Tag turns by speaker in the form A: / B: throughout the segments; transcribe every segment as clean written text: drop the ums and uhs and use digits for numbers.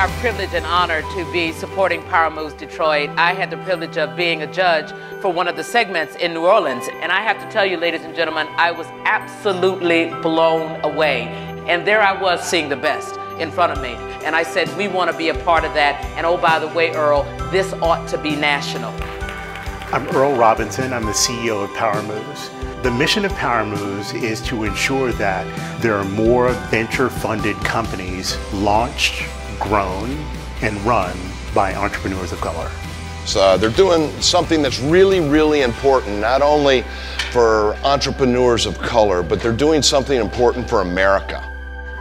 A: our privilege and honor to be supporting PowerMoves Detroit. I had the privilege of being a judge for one of the segments in New Orleans. And I have to tell you, ladies and gentlemen, I was absolutely blown away. And there I was seeing the best in front of me. And I said, we want to be a part of that. And oh, by the way, Earl, this ought to be national.
B: I'm Earl Robinson. I'm the CEO of PowerMoves. The mission of PowerMoves is to ensure that there are more venture-funded companies launched, grown, and run by entrepreneurs of color.
C: So they're doing something that's really, really important, not only for entrepreneurs of color, but they're doing something important for America.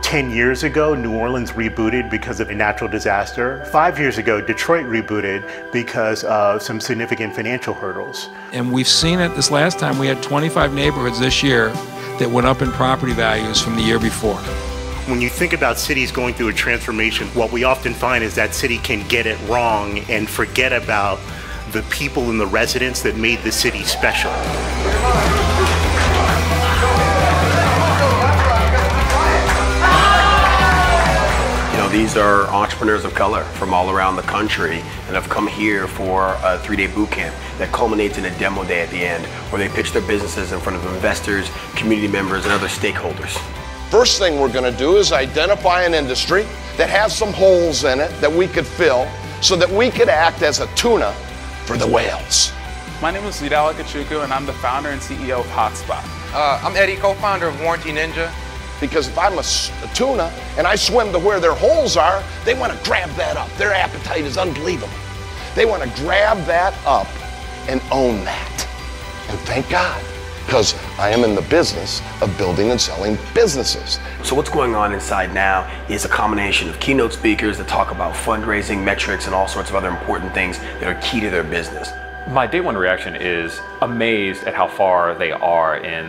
B: 10 years ago, New Orleans rebooted because of a natural disaster. 5 years ago, Detroit rebooted because of some significant financial hurdles.
D: And we've seen it this last time. We had 25 neighborhoods this year that went up in property values from the year before.
B: When you think about cities going through a transformation, what we often find is that city can get it wrong and forget about the people and the residents that made the city special.
E: These are entrepreneurs of color from all around the country and have come here for a 3-day boot camp that culminates in a demo day at the end where they pitch their businesses in front of investors, community members, and other stakeholders.
C: First thing we're going to do is identify an industry that has some holes in it that we could fill so that we could act as a tuna for the whales.
F: My name is Vidal Akachuku and I'm the founder and CEO of Hotspot.
G: I'm Eddie, co-founder of Warranty Ninja.
C: Because if I'm a tuna and I swim to where their holes are, they want to grab that up. Their appetite is unbelievable. They want to grab that up and own that. And thank God, because I am in the business of building and selling businesses.
E: So what's going on inside now is a combination of keynote speakers that talk about fundraising, metrics, and all sorts of other important things that are key to their business.
H: My day one reaction is amazed at how far they are in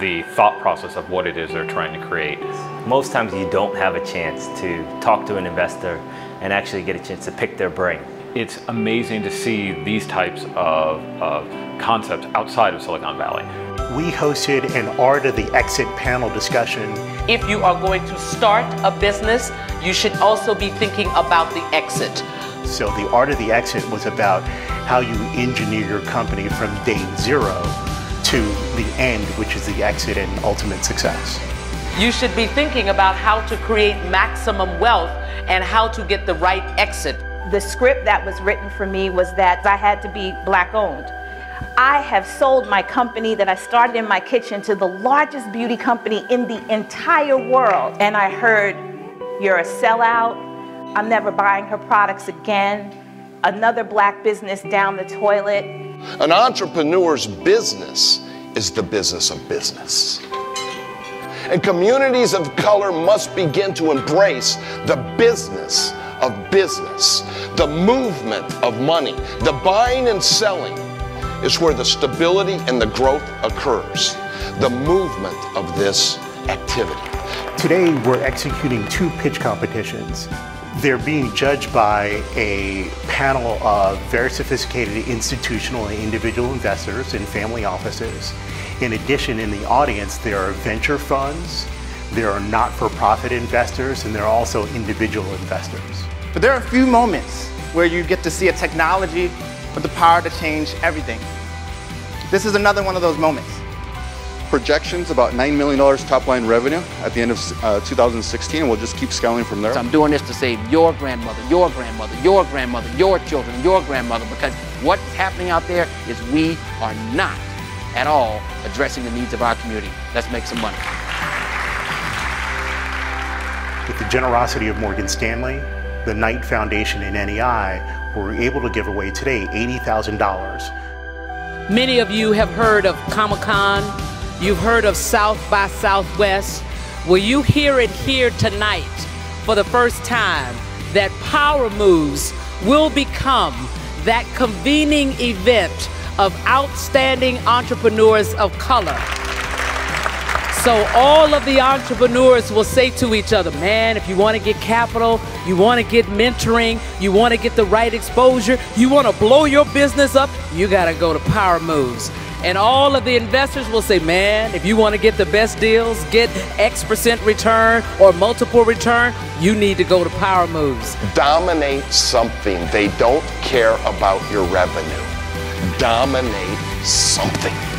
H: the thought process of what it is they're trying to create.
I: Most times you don't have a chance to talk to an investor and actually get a chance to pick their brain.
H: It's amazing to see these types of concepts outside of Silicon Valley.
B: We hosted an Art of the Exit panel discussion.
A: If you are going to start a business, you should also be thinking about the exit.
B: So the Art of the Exit was about how you engineer your company from day zero to the end, which is the exit and ultimate success.
A: You should be thinking about how to create maximum wealth and how to get the right exit.
J: The script that was written for me was that I had to be Black owned. I have sold my company that I started in my kitchen to the largest beauty company in the entire world. And I heard, you're a sellout. I'm never buying her products again. Another Black business down the toilet.
C: An entrepreneur's business is the business of business. And communities of color must begin to embrace the business of business. The movement of money, the buying and selling is where the stability and the growth occurs. The movement of this activity.
B: Today we're executing 2 pitch competitions. They're being judged by a panel of very sophisticated institutional and individual investors and family offices. In addition, in the audience, there are venture funds, there are not-for-profit investors, and there are also individual investors.
G: But there are a few moments where you get to see a technology with the power to change everything. This is another one of those moments.
K: Projections about $9 million top line revenue at the end of 2016, and we'll just keep scaling from there.
L: So I'm doing this to save your grandmother, your grandmother, your grandmother, your children, your grandmother, because what's happening out there is we are not at all addressing the needs of our community. Let's make some money.
B: With the generosity of Morgan Stanley, the Knight Foundation, and NEI, we're able to give away today $80,000.
A: Many of you have heard of Comic-Con. You've heard of South by Southwest. Well, you hear it here tonight for the first time that PowerMoves will become that convening event of outstanding entrepreneurs of color. So all of the entrepreneurs will say to each other, man, if you want to get capital, you want to get mentoring, you want to get the right exposure, you want to blow your business up, you got to go to PowerMoves. And all of the investors will say, man, if you want to get the best deals, get X% return or multiple return, you need to go to PowerMoves.
C: Dominate something. They don't care about your revenue. Dominate something.